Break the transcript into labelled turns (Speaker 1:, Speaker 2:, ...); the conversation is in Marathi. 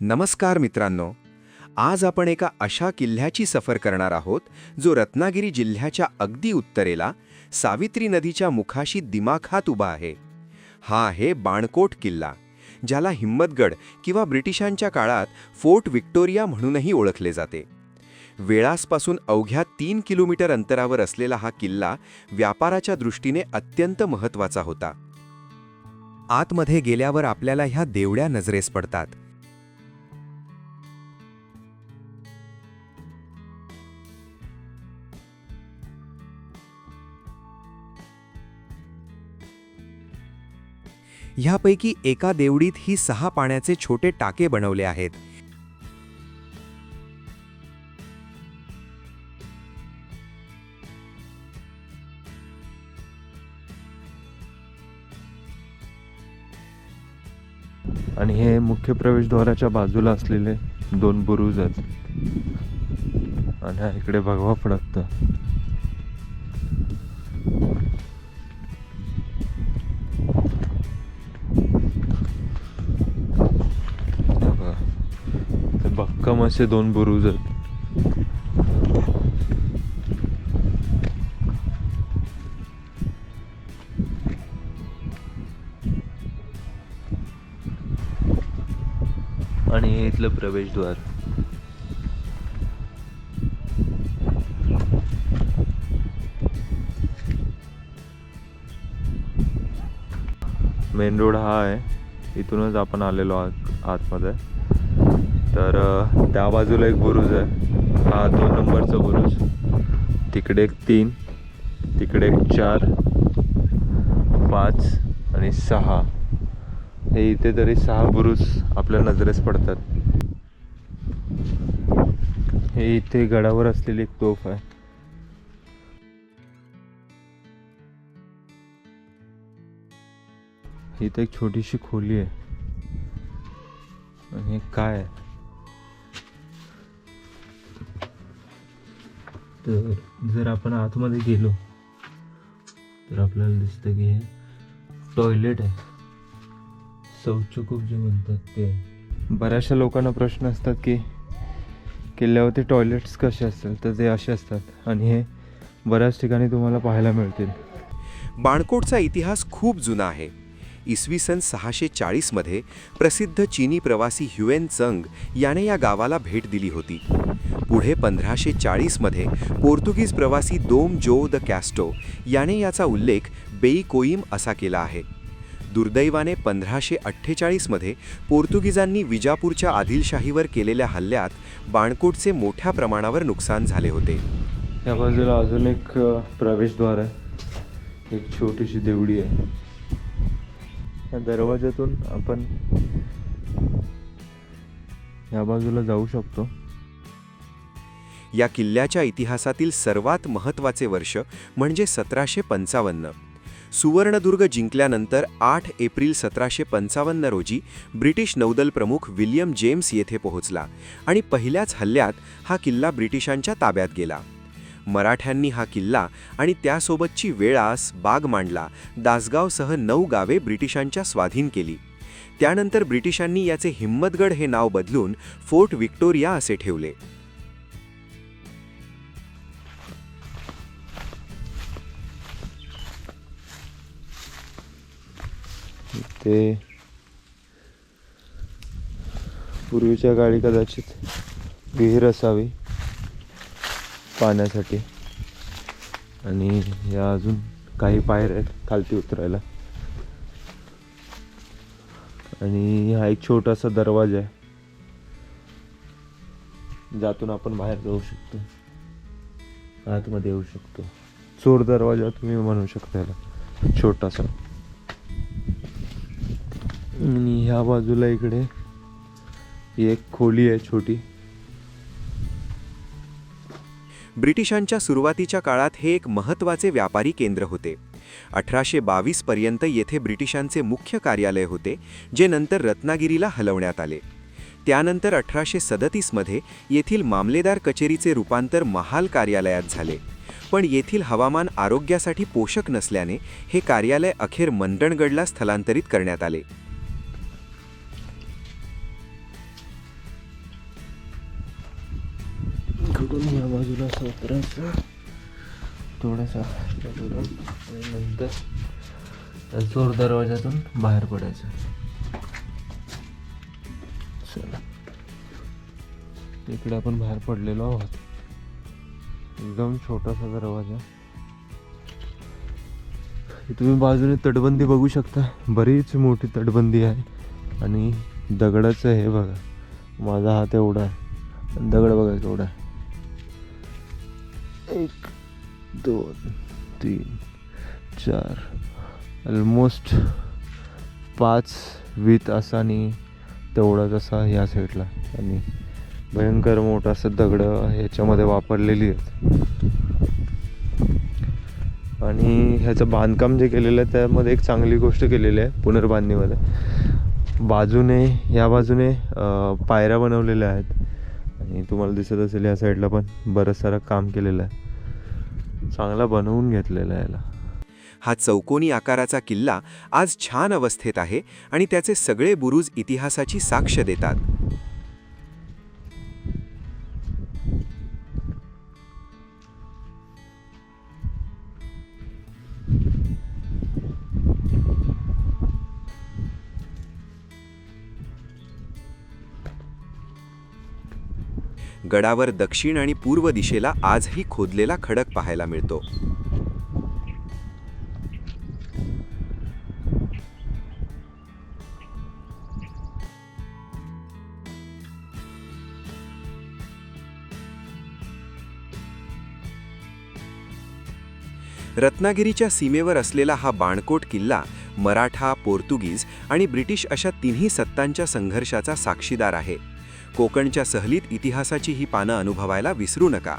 Speaker 1: नमस्कार मित्रांनो, आज आपण एका अशा किल्ल्याची सफर करणार आहोत जो रत्नागिरी जिल्ह्याच्या अगदी उत्तरेला सावित्री नदीच्या मुखाशी दिमाखात उभा आहे. हा आहे बाणकोट किल्ला, ज्याला हिम्मतगड किंवा ब्रिटिशांच्या काळात फोर्ट विक्टोरिया म्हणूनही ओळखले जाते. वेळासपासून अवघ्या 3 किलोमीटर अंतरावर असलेला हा किल्ला व्यापाराच्या दृष्टीने अत्यंत महत्त्वाचा होता. आतमध्ये गेल्यावर आपल्याला ह्या देवड्या नजरेस पडतात. ह्यापैकी एका देवडीत ही 6 पाण्याचे छोटे टाके बनवले आहेत.
Speaker 2: आणि हे मुख्य प्रवेशद्वाराच्या बाजूला असलेले 2 बुरुज आहेत. आणि हा इकडे भगवा फडकतं. भक्कम असे 2 बुरुज आहेत. आणि हे इथलं प्रवेशद्वार. मेन रोड हा आहे, इथूनच आपण आलेलो आतमध्ये. तर त्या बाजूला एक बुरुज आहे, हा 2 नंबरचा बुरुज. तिकडे एक 3, तिकडे एक 4, 5 आणि 6. हे इथे तरी 6 बुरुज आपल्या नजरेस पडतात. हे इथे गडावर असलेली एक तोफ आहे. इथे एक छोटीशी खोली आहे. आणि हे काय आहे तर जर आपण आतमध्ये गेलो तर आपल्याला दिसतं की हे टॉयलेट आहे. शौचकूप जे म्हणतात ते. बऱ्याचशा लोकांना प्रश्न असतात की किल्ल्यावरती टॉयलेट्स कसे असतात, तर ते असे असतात आणि हे बऱ्याच ठिकाणी तुम्हाला पाहायला मिळतील.
Speaker 1: बाणकोटचा इतिहास खूप जुना आहे. इसवी सन 640 मध्ये प्रसिद्ध चीनी प्रवासी ह्युएन त्संग याने या गावाला भेट दिली होती. पुढे 1540 मध्ये पोर्तुगीज प्रवासी दोम जो द कॅस्टो याने याचा उल्लेख बेई कोईम असा केला आहे. दुर्दैवाने 1548 मध्ये पोर्तुगीजांनी विजापूरच्या आदिलशाहीवर केलेल्या हल्ल्यात बाणकोटचे मोठ्या प्रमाणावर नुकसान झाले होते.
Speaker 2: या बाजूला अजून एक प्रवेशद्वार आहे. एक छोटीशी देवडी आहे. या दरवाजातून आपण या बाजूला जाऊ शकतो.
Speaker 1: या किल्ल्याच्या इतिहासातील सर्वात महत्त्वाचे वर्ष म्हणजे 1755. सुवर्णदुर्ग जिंकल्यानंतर 8 एप्रिल 1755 रोजी ब्रिटिश नौदल प्रमुख विल्यम जेम्स येथे पोहोचला आणि पहिल्याच हल्ल्यात हा किल्ला ब्रिटिशांच्या ताब्यात गेला. मराठ्यांनी हा किल्ला आणि त्यासोबतची वेळास, बागमांडला, दासगावसह 9 गावे ब्रिटिशांच्या स्वाधीन केली. त्यानंतर ब्रिटिशांनी याचे हिम्मतगड हे नाव बदलून फोर्ट विक्टोरिया असे ठेवले.
Speaker 2: ते पूर्वीच्या काळी कदाचित विहीर असावी पाण्यासाठी. आणि या अजून काही पायऱ्या आहेत खालती उतरायला. आणि हा एक छोटासा दरवाजा आहे, ज्यातून आपण बाहेर जाऊ शकतो, आतमध्ये येऊ शकतो. चोर दरवाजा तुम्ही म्हणू शकता याला, छोटासा. आणि ह्या बाजूला इकडे एक खोली आहे छोटी.
Speaker 1: ब्रिटिशांच्या सुरुवातीच्या काळात हे एक महत्त्वाचे व्यापारी केंद्र होते. 1822 पर्यंत येथे ब्रिटिशांचे मुख्य कार्यालय होते, जे नंतर रत्नागिरीला हलवण्यात आले. त्यानंतर 1837 मध्ये येथील मामलेदार कचेरीचे रूपांतर महाल कार्यालयात झाले. पण येथील हवामान आरोग्यासाठी पोषक नसल्याने हे कार्यालय अखेर मंडणगडला स्थलांतरित करण्यात आले.
Speaker 2: इकडून या बाजूला असं उतरायचं थोडासा आणि नंतर चोर दरवाजातून बाहेर पडायचं. चला, इकडे आपण बाहेर पडलेलो आहोत. एकदम छोटासा दरवाजा. तुम्ही बाजूने तटबंदी बघू शकता, बरीच मोठी तटबंदी आहे आणि दगडाचं हे बघा, माझा हात एवढा आहे, दगड बघा केवढा आहे. 1 2 3 4 ऑलमोस्ट 5 विथ असा आणि तेवढाच असा ह्या साईडला, आणि भयंकर मोठा असं दगड ह्याच्यामध्ये वापरलेली आहेत. आणि ह्याचं बांधकाम जे केलेलं आहे त्यामध्ये एक चांगली गोष्ट केलेली आहे पुनर्बांधणीमध्ये. बाजूने या बाजूने पायऱ्या बनवलेल्या आहेत आणि तुम्हाला दिसत असेल या साईडला पण बरंच सारं काम केलेलं आहे. चांगला बनवून घेतलेला आहे याला.
Speaker 1: हा चौकोनी आकाराचा किल्ला आज छान अवस्थेत आहे आणि त्याचे सगळे बुरुज इतिहासाची साक्ष देतात. गडावर दक्षिण आणि पूर्व दिशेला आजही खोदलेला खडक पाहायला मिळतो. रत्नागिरीच्या सीमेवर असलेला हा बाणकोट किल्ला मराठा, पोर्तुगीज आणि ब्रिटिश अशा तिन्ही सत्तांच्या संघर्षाचा साक्षीदार आहे. कोकणच्या सहलीत इतिहासाची ही पानं अनुभवायला विसरू नका.